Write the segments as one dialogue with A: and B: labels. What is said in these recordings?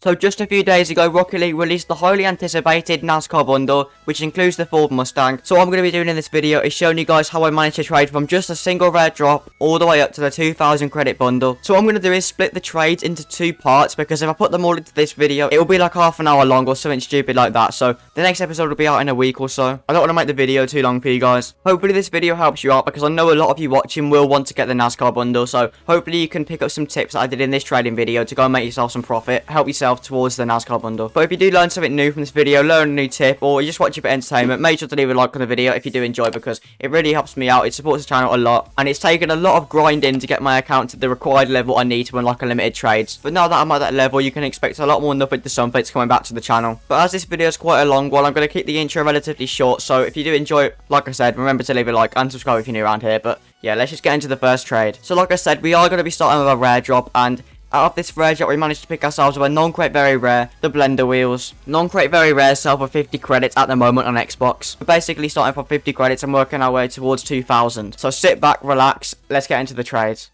A: So just a few days ago, Rocket League released the highly anticipated NASCAR bundle, which includes the Ford Mustang. So what I'm going to be doing in this video is showing you guys how I managed to trade from just a single rare drop all the way up to the 2,000 credit bundle. So what I'm going to do is split the trades into two parts, because if I put them all into this video, it will be like half an hour long or something stupid like that. So the next episode will be out in a week or so. I don't want to make the video too long for you guys. Hopefully this video helps you out, because I know a lot of you watching will want to get the NASCAR bundle. So hopefully you can pick up some tips that I did in this trading video to go and make yourself some profit, help yourself towards the NASCAR bundle. But if you do learn something new from this video, learn a new tip, or you just watch it for entertainment, make sure to leave a like on the video if you do enjoy, because it really helps me out. It supports the channel a lot, and it's taken a lot of grinding to get my account to the required level I need to unlock unlimited trades. But now that I'm at that level, you can expect a lot more nothing to somethings coming back to the channel. But as this video is quite a long one, I'm going to keep the intro relatively short, so if you do enjoy it, like I said, remember to leave a like and subscribe if you're new around here. But yeah, let's just get into the first trade. So like I said, we are going to be starting with a rare drop, and out of this rare drop, we managed to pick ourselves with a non-crate very rare, the blender wheels. Non-crate very rare sell for 50 credits at the moment on Xbox. We're basically starting from 50 credits and working our way towards 2,000. So sit back, relax, let's get into the trades.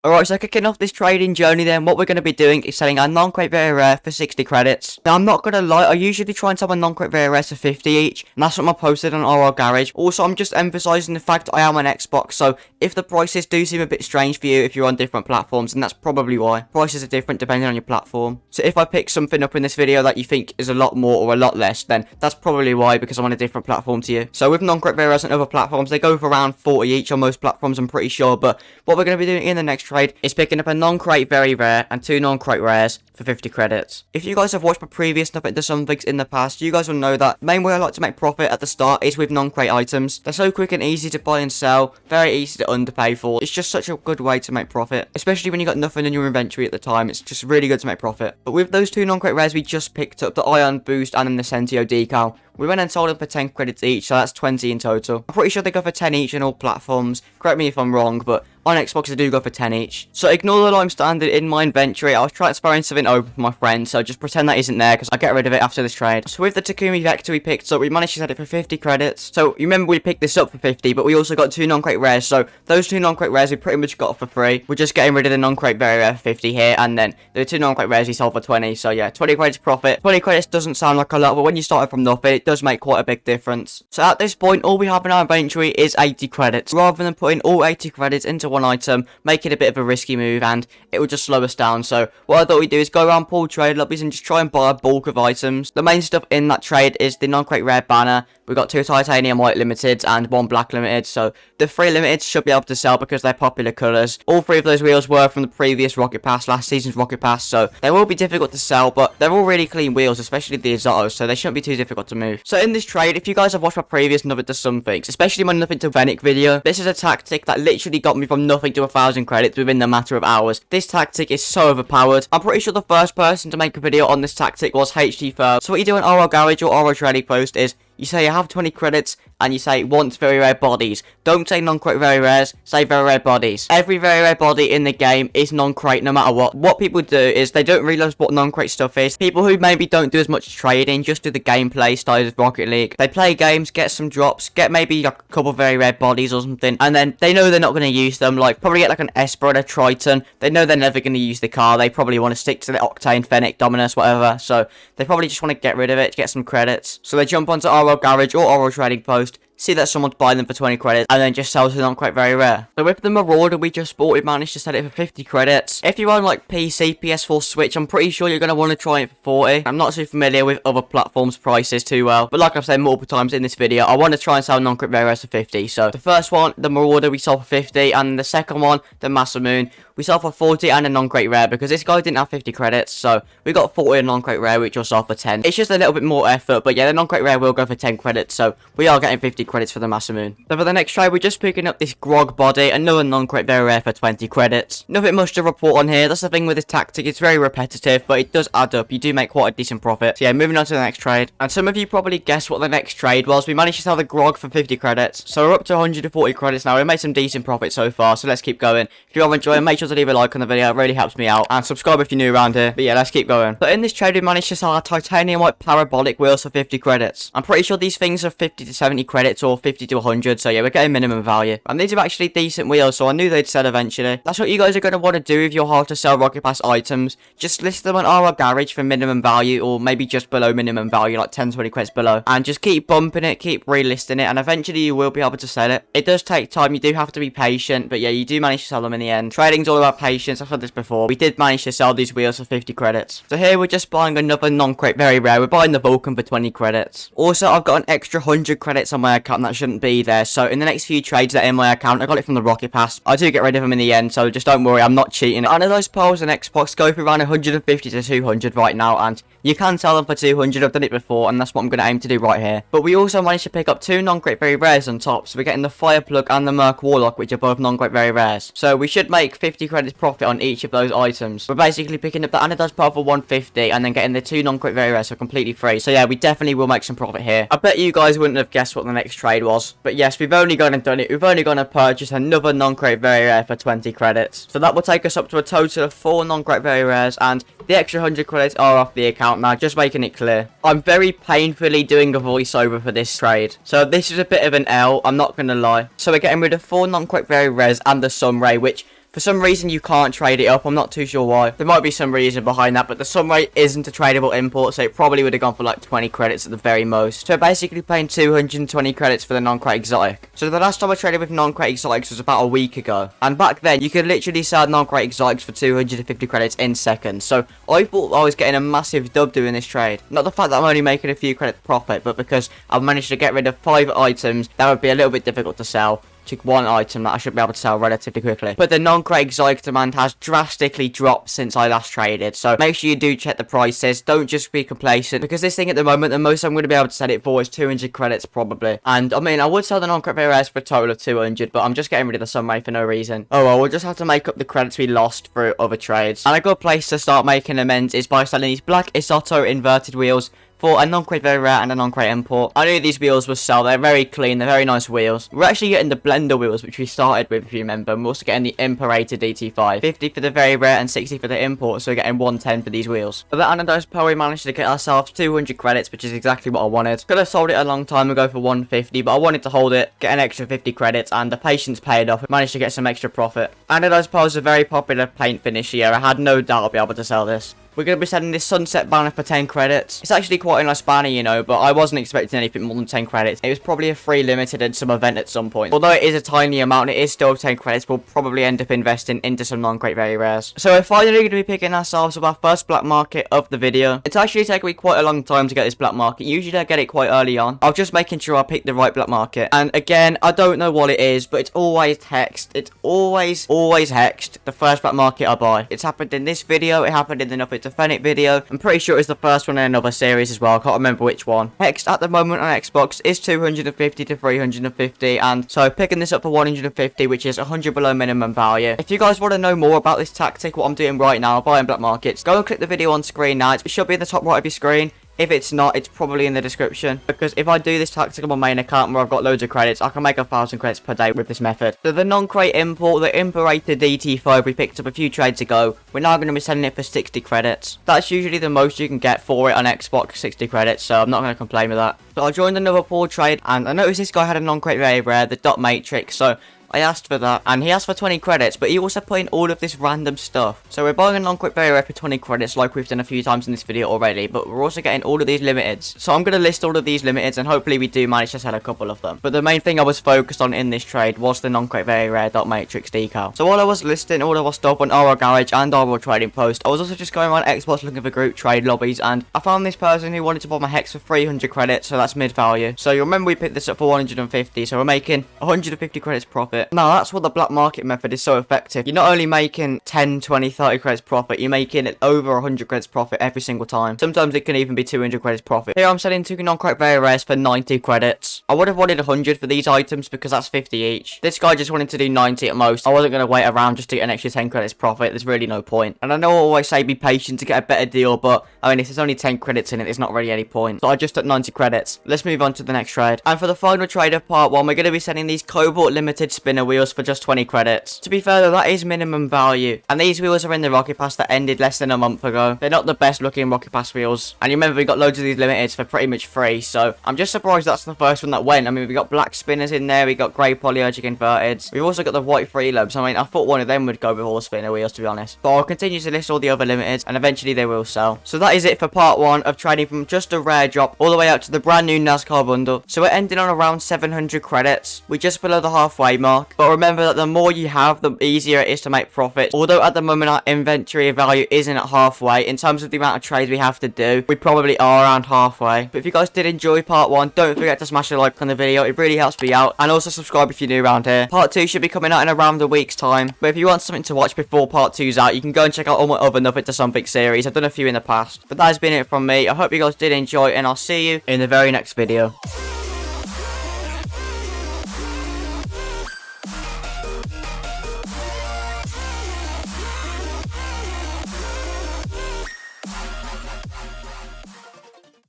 A: Alright, so kicking off this trading journey then, what we're going to be doing is selling our non-crate very rare for 60 credits. Now, I'm not going to lie, I usually try and sell my non-crate very rare for 50 each, and that's what I posted on RR Garage. Also, I'm just emphasising the fact that I am on Xbox, so if the prices do seem a bit strange for you if you're on different platforms, then that's probably why. Prices are different depending on your platform. So if I pick something up in this video that you think is a lot more or a lot less, then that's probably why, because I'm on a different platform to you. So with non-crate very rares on other platforms, they go for around 40 each on most platforms, I'm pretty sure, but what we're going to be doing in the next trade is picking up a non-crate very rare and two non-crate rares for 50 credits. If you guys have watched my previous Nothing to Somethings in the past, you guys will know that the main way I like to make profit at the start is with non-crate items. They're so quick and easy to buy and sell, very easy to underpay for. It's just such a good way to make profit, especially when you got nothing in your inventory at the time. It's just really good to make profit. But with those two non-crate rares we just picked up, the Ion Boost and the Incentio decal, we went and sold them for 10 credits each, so that's 20 in total. I'm pretty sure they go for 10 each in all platforms. Correct me if I'm wrong, but on Xbox they do go for 10 each. So ignore the lime standard in my inventory. I was transferring something over for my friend, so just pretend that isn't there, because I'll get rid of it after this trade. So with the Takumi Vector we picked up, we managed to set it for 50 credits. So you remember we picked this up for 50, but we also got two non-crate rares. So those two non-crate rares we pretty much got for free. We're just getting rid of the non-crate very rare for 50 here, and then the two non-crate rares we sold for 20. So yeah, 20 credits profit. 20 credits doesn't sound like a lot, but when you start from nothing, it does make quite a big difference. So at this point, all we have in our inventory is 80 credits. Rather than putting all 80 credits into one item, make it a bit of a risky move, and it will just slow us down. So what I thought we'd do is go around pool trade lobbies and just try and buy a bulk of items. The main stuff in that trade is the non-crate rare banner. We've got two titanium white limiteds and one black limited, so the three limiteds should be able to sell because they're popular colours. All three of those wheels were from the previous Rocket Pass, last season's Rocket Pass, so they will be difficult to sell, but they're all really clean wheels, especially the Azottos, so they shouldn't be too difficult to move. So in this trade, if you guys have watched my previous Nothing to Somethings, especially my Nothing to Fennec video, this is a tactic that literally got me from nothing to 1,000 credits within the matter of hours. This tactic is so overpowered. I'm pretty sure the first person to make a video on this tactic was HG First. So what you do in RR Garage or RR Trading Post is you say you have 20 credits and you say want very rare bodies. Don't say non-crate very rares, say very rare bodies. Every very rare body in the game is non-crate no matter what. What people do is they don't realise what non-crate stuff is. People who maybe don't do as much trading, just do the gameplay style of Rocket League. They play games, get some drops, get maybe like a couple of very rare bodies or something, and then they know they're not going to use them. Like probably get like an Esper and a Triton. They know they're never going to use the car. They probably want to stick to the Octane, Fennec, Dominus, whatever. So they probably just want to get rid of it to get some credits. So they jump onto RL Garage or RL Trading Post, see that someone's buying them for 20 credits, and then just sells it on quite very rare. So with the Marauder we just bought, we managed to sell it for 50 credits. If you're on like PC, PS4, Switch, I'm pretty sure you're going to want to try it for 40. I'm not so familiar with other platforms' prices too well, but like I've said multiple times in this video, I want to try and sell non-crate very rares for 50. So the first one, the Marauder, we sold for 50, and the second one, the Masamoon, we sold for 40 and a non-crate rare, because this guy didn't have 50 credits, so we got 40 and non-crate rare, which will sell for 10. It's just a little bit more effort, but yeah, the non-crate rare will go for 10 credits, so we are getting 50 credits for the Masamoon. So for the next trade, we're just picking up this Grog body, another non-crate very rare for 20 credits. Nothing much to report on here. That's the thing with this tactic, it's very repetitive, but it does add up. You do make quite a decent profit. So yeah, moving on to the next trade. And some of you probably guessed what the next trade was. We managed to sell the Grog for 50 credits. So we're up to 140 credits now. We made some decent profit so far, so let's keep going. If you are enjoying, make sure to leave a like on the video, it really helps me out, and subscribe if you're new around here. But yeah, let's keep going. So in this trade, we managed to sell our titanium white parabolic wheels for 50 credits. I'm pretty sure these things are 50 to 70 credits or 50 to 100, so yeah, we're getting minimum value. And these are actually decent wheels, so I knew they'd sell eventually. That's what you guys are going to want to do if you're hard to sell Rocket Pass items. Just list them on our garage for minimum value, or maybe just below minimum value, like 10-20 credits below. And just keep bumping it, keep relisting it, and eventually you will be able to sell it. It does take time, you do have to be patient, but yeah, you do manage to sell them in the end. Trading's all about patience, I've said this before. We did manage to sell these wheels for 50 credits. So here we're just buying another non-crate very rare. We're buying the Vulcan for 20 credits. Also, I've got an extra 100 credits on my account that shouldn't be there. So in the next few trades that are in my account, I got it from the Rocket Pass. I do get rid of them in the end, so just don't worry, I'm not cheating. Anodized pearls and Xbox go for around 150 to 200 right now, and you can sell them for 200. I've done it before, and that's what I'm going to aim to do right here. But we also managed to pick up 2 non-crate very rares on top. So we're getting the Fireplug and the Merc Warlock, which are both non-crate very rares. So we should make 50 credits profit on each of those items. We're basically picking up the Anodized pearl for 150, and then getting the 2 non-crate very rares for completely free. So yeah, we definitely will make some profit here. I bet you guys wouldn't have guessed what the next trade was. But yes, we've only gone and done it. We've only gone to purchase another non-crate very rare for 20 credits. So that will take us up to a total of 4 non-crate very rares, and the extra 100 credits are off the account now, just making it clear. I'm very painfully doing a voiceover for this trade, so this is a bit of an L, I'm not gonna lie. So we're getting rid of 4 non-crate very rares and the Sunray, which for some reason you can't trade it up. I'm not too sure why. There might be some reason behind that, but the Sunray isn't a tradable import, so it probably would have gone for like 20 credits at the very most. So basically paying 220 credits for the non-crate exotic. So the last time I traded with non-crate exotics was about a week ago, and back then you could literally sell non-crate exotics for 250 credits in seconds. So I thought I was getting a massive dub doing this trade. Not the fact that I'm only making a few credits profit, but because I've managed to get rid of 5 items that would be a little bit difficult to sell. Took 1 item that I should be able to sell relatively quickly. But the non-crate exotic demand has drastically dropped since I last traded, so make sure you do check the prices. Don't just be complacent, because this thing at the moment, the most I'm going to be able to sell it for is 200 credits probably. And I mean, I would sell the non-crate very rares for a total of 200, but I'm just getting rid of the Sunray for no reason. Oh well, we'll just have to make up the credits we lost through other trades. And a good place to start making amends is by selling these black Isoto inverted wheels for a non-crate very rare and a non-crate import. I knew these wheels would sell. They're very clean, they're very nice wheels. We're actually getting the blender wheels, which we started with, if you remember. And we're also getting the Imperator DT5. 50 for the very rare and 60 for the import, so we're getting 110 for these wheels. For the Anodized pearl, we managed to get ourselves 200 credits, which is exactly what I wanted. Could have sold it a long time ago for 150, but I wanted to hold it, get an extra 50 credits, and the patience paid off. We managed to get some extra profit. Anodized pearl is a very popular paint finish here. I had no doubt I'll be able to sell this. We're going to be selling this Sunset banner for 10 credits. It's actually quite a nice banner, you know, but I wasn't expecting anything more than 10 credits. It was probably a free limited and some event at some point. Although it is a tiny amount, it is still 10 credits. We'll probably end up investing into some non-crate very rares. So we're finally going to be picking ourselves up our first black market of the video. It's actually taken me quite a long time to get this black market. Usually I get it quite early on. I'm just making sure I pick the right black market. And again, I don't know what it is, but it's always hexed. It's always hexed. The first black market I buy. It's happened in this video. It happened in the Nothing to Fennec video. I'm pretty sure it's the first one in another series as well. I can't remember which one. Hexed at the moment on Xbox is 250 to 350, and so picking this up for 150, which is 100 below minimum value. If you guys want to know more about this tactic, what I'm doing right now, buying black markets, go and click the video on screen now. It should be in the top right of your screen. If it's not, it's probably in the description. Because if I do this tactic on my main account where I've got loads of credits, I can make 1,000 credits per day with this method. So the non-crate import, the Imperator DT5 we picked up a few trades ago, we're now going to be selling it for 60 credits. That's usually the most you can get for it on Xbox, 60 credits, so I'm not going to complain with that. So I joined another pool trade, and I noticed this guy had a non-crate very rare, the Dot Matrix, so I asked for that, and he asked for 20 credits, but he also put in all of this random stuff. So we're buying a non-crate very rare for 20 credits like we've done a few times in this video already, but we're also getting all of these limiteds. So I'm going to list all of these limiteds, and hopefully we do manage to sell a couple of them. But the main thing I was focused on in this trade was the non-crate very rare Dot Matrix decal. So while I was listing all of our stuff on our garage and our trading post, I was also just going around Xbox looking for group trade lobbies, and I found this person who wanted to buy my Hex for 300 credits, so that's mid value. So you remember we picked this up for 150, so we're making 150 credits profit. Now that's what the black market method is so effective. You're not only making 10, 20, 30 credits profit, you're making it over 100 credits profit every single time. Sometimes it can even be 200 credits profit. Here I'm selling 2 non-crate very rares for 90 credits. I would have wanted 100 for these items because that's 50 each. This guy just wanted to do 90 at most. I wasn't going to wait around just to get an extra 10 credits profit. There's really no point. And I know I always say be patient to get a better deal, but I mean, if there's only 10 credits in it, there's not really any point. So I just took 90 credits. Let's move on to the next trade. And for the final trade of part 1, we're going to be selling these Cobalt limited spin spinner wheels for just 20 credits. To be fair though, that is minimum value. And these wheels are in the Rocket Pass that ended less than a month ago. They're not the best looking Rocket Pass wheels. And you remember we got loads of these limiteds for pretty much free. So I'm just surprised that's the first one that went. I mean, we got black spinners in there. We got grey polyurgic inverted. We've also got the white free lobes. I mean, I thought one of them would go with all the spinner wheels, to be honest. But I'll continue to list all the other limiteds and eventually they will sell. So that is it for part 1 of trading from just a rare drop all the way out to the brand new NASCAR bundle. So we're ending on around 700 credits. We're just below the halfway mark. But remember that the more you have, the easier it is to make profit. Although at the moment our inventory value isn't at halfway, in terms of the amount of trades we have to do, we probably are around halfway. But if you guys did enjoy part 1, don't forget to smash a like on the video. It really helps me out. And also subscribe if you're new around here. Part 2 should be coming out in around a week's time. But if you want something to watch before part 2's out, you can go and check out all my other Nothing to Something series. I've done a few in the past. But that has been it from me. I hope you guys did enjoy and I'll see you in the very next video.